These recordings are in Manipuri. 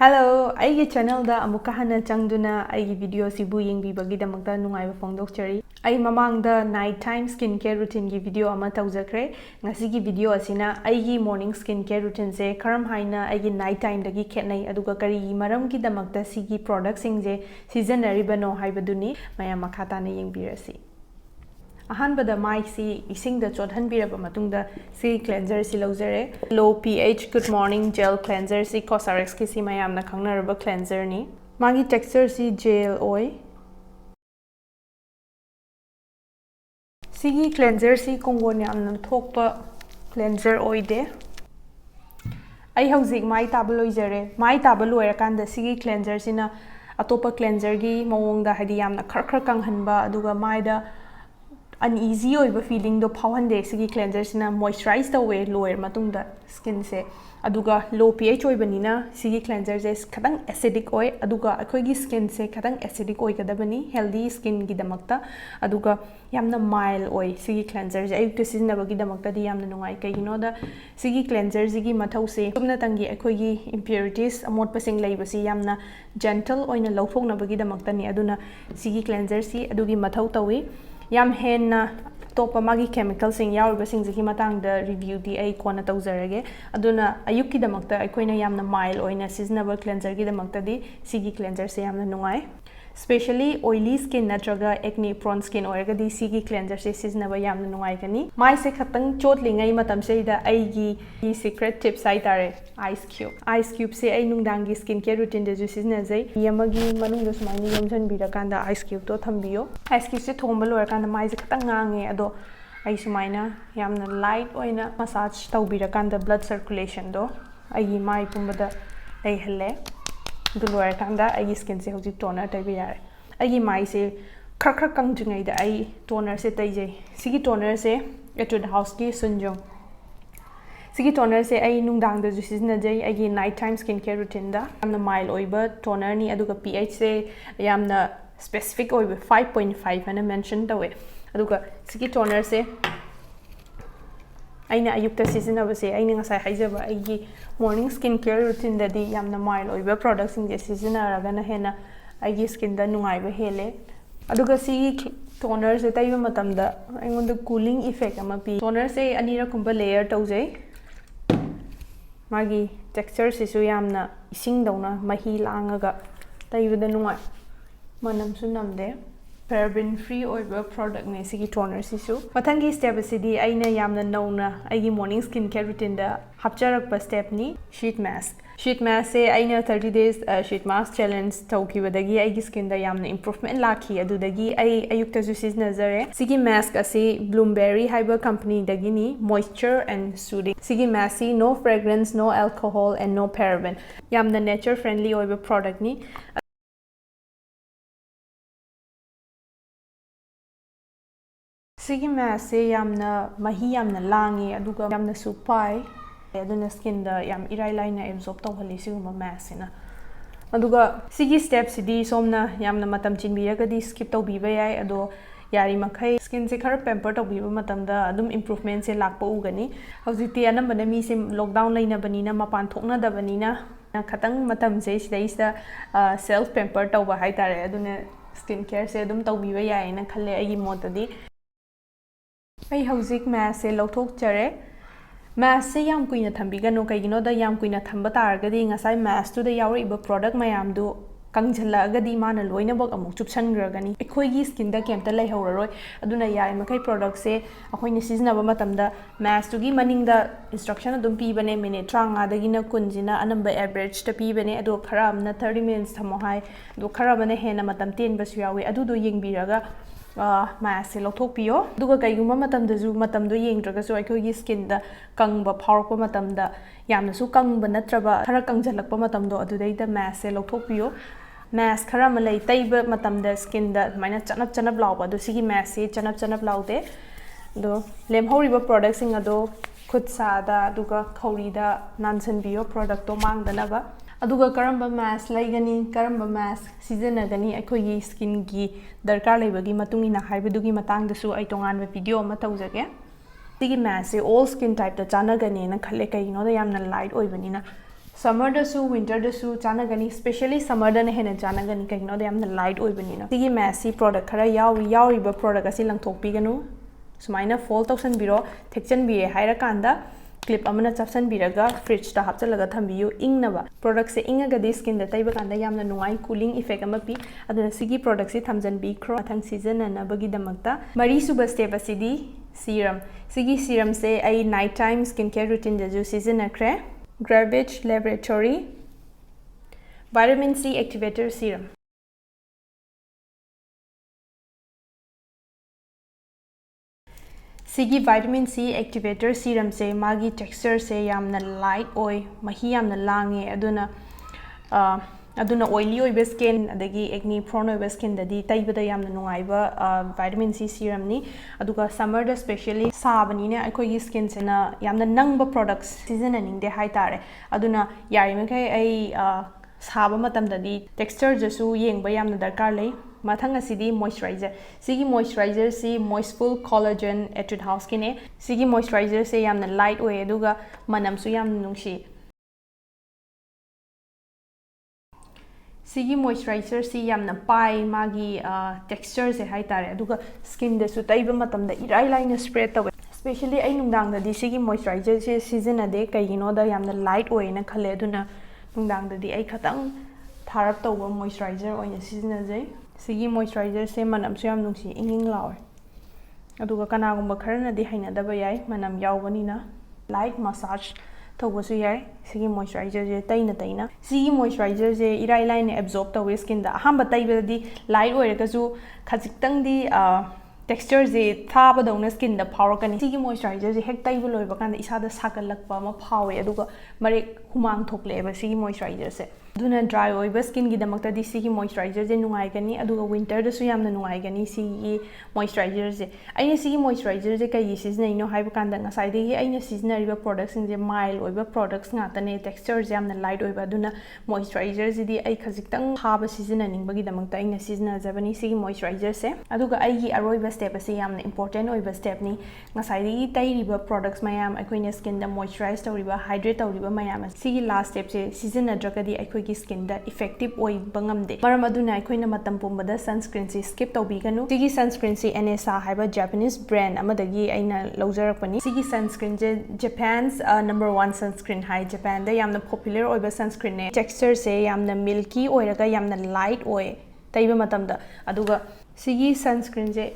Hello, I channel da amuka hana changduna I video sibu yengbibagi damakta nungaiba phongdokchari. I mamang da nighttime skincare routine gi video ama tawjakre. Ngasi gi video asina I morning skincare routine se karam haina I nighttime dagi khetnai aduga kari maram gi damakta sigi product singje seasonary no haibaduni maya makata na yengbirasi. Ahanbada mai si ising da chodhan biraba matungda si cleanser si lauzare low pH good morning gel cleanser si COSRX ki si mayamna khangnaraba cleanser ni magi texture si gel oi sigi cleanser si konggon yamna thokpa cleanser oi de ai hauzik mai tablo izare mai tablo erakanda sigi cleanser sina atopa cleanser gi mawongda hadi yamna khar kanghanba aduga maida uneasy oiba feeling do phawande sigi cleanser sina moisturize the way lower matungda skin se aduga low pH oiba nina sigi cleanser je khadang acidic oi aduga akhoigi skin se khadang acidic oi kadabani healthy skin gi damakta aduga yamna mild oi sigi cleanser je ayuk tisina bagi damakta di yamna nungai kai no da sigi cleanser ji mathau se tumna tangi akhoigi impurities amot pasing leibasi yamna gentle oina lawthokna bagi damakta ni aduna sigi cleanser si adugi mathau tawi yam henna topa magi chemical sing yauriba sing ji matang da review di ai kona tawjarage aduna ayuk ki damakta aikoina yamna mild oina seasonable cleanser gi damakta di sigi cleanser se yamna nungai especially oily skin natraga acne prone skin oiraga di sigi cleanser se seasonable yamna nungai kani mai se khatang chotlingai matam se da ai gi secret tips ai tare ice cube se ai nungdang gi skin care routine de seasonal jai yamagi manung da sumai yomjan birakanda ice cube to thambiyo ice cube se thomba lorakanda mai se khatang ngange ado ai sumaina yamna light oina massage tawbirakanda blood circulation do ai mai pumbada ai helle dulwar kanda ai skin se hojik toner taibi yare ai mai se khar kangjingai da ai toner se taijai sigi toner se Etude house ki House-SoonJung sigi toner se ai nungdang da ju season jai ai nighttime skincare routine da yamna mild oiba toner ni aduga pH se yamna specific oiba 5.5 ana mention tawe aduga sigi toner se aina ayukta season abase aina ngasai haijaba ai morning skincare routine da di yamna mild oiba products sing season araga na hena ai skin da nungai ba hele aduga si toner se taiba matam da aingon da cooling effect ama pi toner se anira kumba layer taujai magi texture se su yamna ising dauna mahi langaga taiba da nungai manam su namde paraben free oiba product ne sigi toner sisu mathangi step asidi aina yamna nauna aigi morning skincare routine da hapcharakpa step ni sheet mask se aina 30 days sheet mask challenge tawkibadagi aigi skin da yamna improvement lakhi adudagi ai ayukta ju season zare sigi mask ase bloomberry haiba company dagi ni moisture and soothing sigi mask si no fragrance no alcohol and no paraben yamna nature friendly oiba product ni sigi mask se yamna mahi yamna langi aduga yamna supai aduna skin da yam irai laina absorb tawhali siguma mask sina aduga sigi step sidi somna yamna matam chinbiraga di skip tawbiba yai ado yari makai skin se khar pamper tawbiba matam da adum improvement se lakpa ugani hojiti anambana mi se lockdown laina banina mapan thokna da banina khatang matam se sidaisa self pamper tawba haitare aduna skin care se adum tawbiba yai na khalle ai motadi ai hauzik mask se lawthok chare mask se yam kuina thambigano kaigino da yam kuina thamba targadi ngasai mask tu da yauriba product mayam du kangjhala gadi mana loina bok amuk chupsangragani ekhoigi skin da kemta lai horaroi aduna yai makai product se akhoina seasonable matamda mask tu gi maning da instruction adum pi bane minute 35 dagi na kunjina anamba average ta pi bane ado khara amna 30 minutes thamo hai do khara bane hena matam 10 basu yawi adu do yengbiraga mask se lawthokpiyo aduga kaiguma matamda ju matamdo yengdraga su aikhoigi skin da kangba phawrpa matamda yamna su kangba natraba khara kangjalakpa matamdo adudaida mask se lawthokpiyo mask khara malai taiba matamda skin da maina chanap lawba do sigi mask se chanap lawde do lemhoriba product sing ado khutsa da aduga khauri da nansanbiyo product to mangdanaba aduga karamba mask laigani karamba mask seasonagani aikhoigi skin gi darkar leibagi matungina haibadugi matang da su ai tongan video ama tawjage sigi mask se all skin type da chanagani na khale kai no da yamna light oibanina Summer-dasu, winter-dasu chanagani, especially summer-dana hena chanagani kaginode yamna light oibanina. Sigi messy product khara yauriba product asi langthokpiganu. Sumaina fold tawsanbiro, thekchanbire hairakanda clip amana chapsanbiraga fridge ta hapchalaga thambiyu ingnaba. Product se ingagadi skin da taiba kanda yamna nungai cooling effect ama pi. Aduna sigi product se thamjanbikro athang season nanabagi damakta. Mari suba step asidi serum. Sigi serum se ai nighttime skincare routine da ju season akre. Gravich Laboratory Vitamin C Activator Serum. Sigi Vitamin C Activator Serum se magi texture se yamna light oi, mahi yamna lange aduna oily oiba skin adagi acne prone oiba skin dadi taibada yamna nungaiba vitamin C serum ni aduga summer da especially sabani ne aikogi skin se na yamna nangba products seasoning de haitare aduna yarimakai ai saba matam dadi texture jasu yengba yamna darkar lei mathang asidi moisturizer sigi moisturizer si Moistfull Collagen Etude House kine sigi moisturizer se yamna light oy aduga manam su yamna nungshi sigi moisturizer si yamna pai magi texture se haitare aduga skin de su taiba matam da irai line spread tawe especially ai nungdang da di sigi moisturizer se season ade kaigino da yamna light oy na khale aduna nungdang da di ai khatang tharap tawa moisturizer oy season ajai sigi moisturizer se manam su yam nungsi inging lawe aduga kanagumba kharana di hainadaba yai manam yawbanina light massage tawbasu yai sigi moisturizer je taina sigi moisturizer je irai line absorb tawe skin da hamba taiba di light oirakasu khajiktang di texture je thaba dawna skin da phawrakani sigi moisturizer je hek taiba loiba kanda isada sakalakpa ma phawe aduga mare humang thokleba sigi moisturizer se aduna dry oiba skin gi damakta di sigi moisturizer je nungai gani aduga winter da su yamna nungai gani sigi moisturizer je aina sigi moisturizer je kai season no haiba kanda ngasai de aina season riba products je mild oiba products ngata ne texture je yamna light oiba aduna moisturizer je di ai khajiktang haba season aning bagi damakta aina season ajabani sigi moisturizer se aduga ai gi aroiba step ase yamna important oiba step ni ngasai de tai riba products mayam akoina skin da moisturize tawriba hydrate tawriba mayam sigi last step se season adragadi aikogi skin da effective oiba ngamde maram aduna aikoina matam pumbada sunscreen se skip tawbiganu sigi sunscreen se Anessa haiba Japanese brand amadagi aina lawjarakpani sigi sunscreen je Japan's #1 sunscreen hai Japan da yamna popular oiba sunscreen ne texture se yamna milky oiraga yamna light oi taiba matam da aduga sigi sunscreen je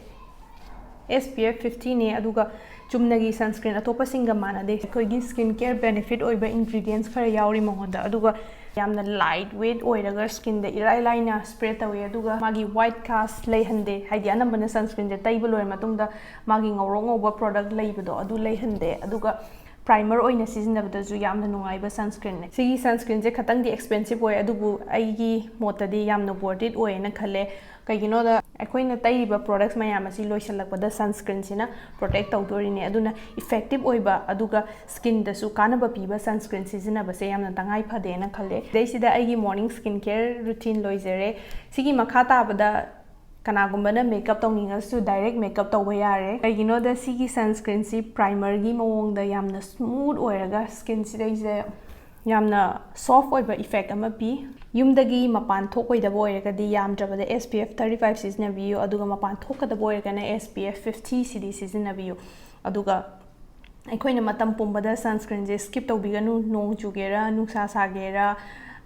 SPF 50 ne aduga chumnagi sunscreen atopa singa mana de koigi skin care benefit oiba ingredients khara yauri mongoda aduga yamna light weight oiraga skin de irai laina spread tawe aduga magi white cast leihande haidi anambana sunscreen de taiba loir matungda magi ngawrongoba product leibado adu leihande aduga primer oina seasonabada ju yamna nungaiba sunscreen ne sigi sunscreen je khatang di expensive oy adubu aigi mota di yamna worth it oy na khale kaigino da akoina taiba products mayam asi loisalakpada sunscreen sina protect tawdorini aduna effective oiba aduga skin da su kanaba piba sunscreen seasonaba se yamna tangai phade na khale deisida aigi morning skincare routine loizere sigi makha tabada kanagumba makeup tawningasu direct makeup tawba yare kaigino da sigi sunscreen si primer gi mawong da yamna smooth oiraga skin si deise yamna soft oiba effect ama pi yumdagi mapan thokoidaba oiragadi yamdrabada SPF 35 seasonabio aduga mapan thokadaba oiragana SPF 50 cd seasonabio aduga aikoina matam pumbada sunscreen je skip tawbiganu nong chugera nungsa sagera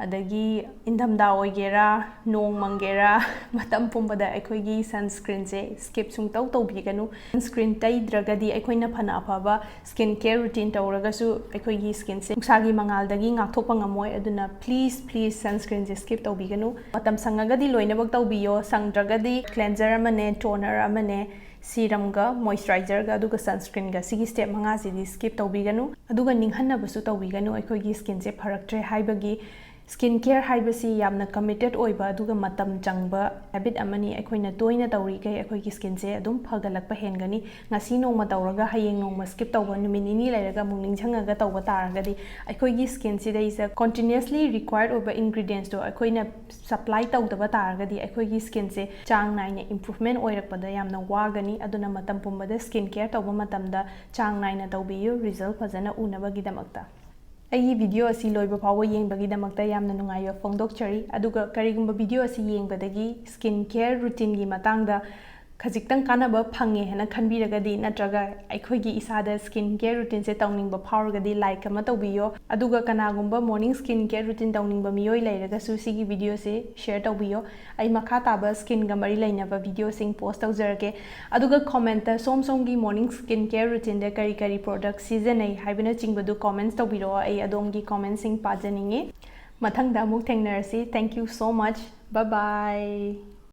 adagi indamda oigera nong mangera matam pumbada aikoigi sunscreen je skip sung tawbiganu sunscreen taidragadi aikoina phana afaba skin care routine tawragasu aikoigi skin se nungsagi mangaldagi ngakthokpa ngamoi aduna please sunscreen je skip tawbiganu matam sangagadi loinabak tawbiyo sangdragadi cleanser amane toner amane serum ga moisturizer ga aduga sunscreen ga sigi step manga sidi skip tawbiganu aduga ninghannabasu tawbiganu aikoigi skin se pharaktre haibagi skin care haibasi yamna committed oiba aduga matam changba habit amani aikoina toina tawri kai aikoigi skin se adum phagalakpa hengani ngasi nongma tawraga hayeng nongma skip tawba numinini lairaga mungning changaga tawba taragadi aikoigi skin si daisa continuously required oiba ingredients to aikoina supply tawdaba taragadi aikoigi skin se chang naina improvement oirakpada yamna wagani aduna matam pumbada skin care tawba matamda chang naina tawbiyu result phajana unabagi damakta ꯑꯩꯒꯤ ꯚꯤꯗꯤꯑꯣ ꯑꯁꯤ ꯂꯣꯏꯕ ꯐꯥꯎꯕ ꯌꯦꯡꯕꯒꯤꯗꯃꯛꯇ ꯌꯥꯝꯅ ꯅꯨꯡꯉꯥꯏꯕ ꯐꯣꯡꯗꯣꯛꯆꯔꯤ ꯑꯗꯨꯒ ꯀꯔꯤꯒꯨꯝꯕ ꯚꯤꯗꯤꯑꯣ ꯑꯁꯤ ꯌꯦꯡꯕꯗꯒꯤ ꯁ꯭ꯀꯤꯟ ꯀꯦꯌꯔ ꯔꯨꯇꯤꯟꯒꯤ ꯃꯇꯥꯡꯗ ꯈꯖꯤꯛꯇꯪ ꯀꯥꯟꯅꯕ ꯐꯪꯉꯦ ꯍꯥꯏꯅ ꯈꯟꯕꯤꯔꯒꯗꯤ ꯅꯠꯇ꯭ꯔꯒ ꯑꯩꯈꯣꯏꯒꯤ ꯏꯁꯥꯗ ꯁ꯭ꯀꯤꯟ ꯀꯦꯌꯔ ꯔꯨꯇꯤꯟꯁꯦ ꯇꯧꯅꯤꯡꯕ ꯐꯥꯎꯔꯒꯗꯤ ꯂꯥꯏꯛ ꯑꯃ ꯇꯧꯕꯤꯌꯣ ꯑꯗꯨꯒ ꯀꯅꯥꯒꯨꯝꯕ ꯃꯣꯔꯅꯤꯡ ꯁ꯭ꯀꯤꯟ ꯀꯦꯌꯔ ꯔꯨꯇꯤꯟ ꯇꯧꯅꯤꯡꯕ ꯃꯤꯑꯣꯏ ꯂꯩꯔꯒꯁꯨ ꯁꯤꯒꯤ ꯚꯤꯗꯤꯑꯣꯁꯦ ꯁꯦꯌꯔ ꯇꯧꯕꯤꯌꯣ ꯑꯩ ꯃꯈꯥ ꯇꯥꯕ ꯁ꯭ꯀꯤꯟꯒ ꯃꯔꯤ ꯂꯩꯅꯕ ꯚꯤꯗꯤꯑꯣꯁꯤꯡ ꯄꯣꯁט ꯇꯧꯖꯔꯒꯦ ꯑꯗꯨꯒ ꯀꯣꯃꯦꯟꯇ ꯁꯣꯝꯒꯤ ꯃꯣꯔꯅꯤꯡ ꯁ꯭ꯀꯤꯟ ꯀꯦꯌꯔ ꯔꯨꯇꯤꯟꯗ ꯀꯔꯤ ꯀꯔꯤ ꯄ꯭ꯔꯣꯗꯛ ꯁꯤꯖꯤꯟꯅꯩ ꯍꯥꯏꯕꯅꯆꯤꯡꯕꯗꯨ ꯀꯣꯃꯦꯟꯠꯁ ꯇꯧꯕꯤꯔꯛꯑꯣ ꯑꯩ ꯑꯗꯣꯝꯒꯤ ꯀꯣꯃꯦꯟꯠꯁꯤꯡ ꯄꯥꯖꯅꯤꯡꯉꯤ ꯃꯊꯪꯗ ꯑꯃꯨꯛ ꯊꯦꯡꯅꯔꯁꯤ thank you show ꯃꯆ by by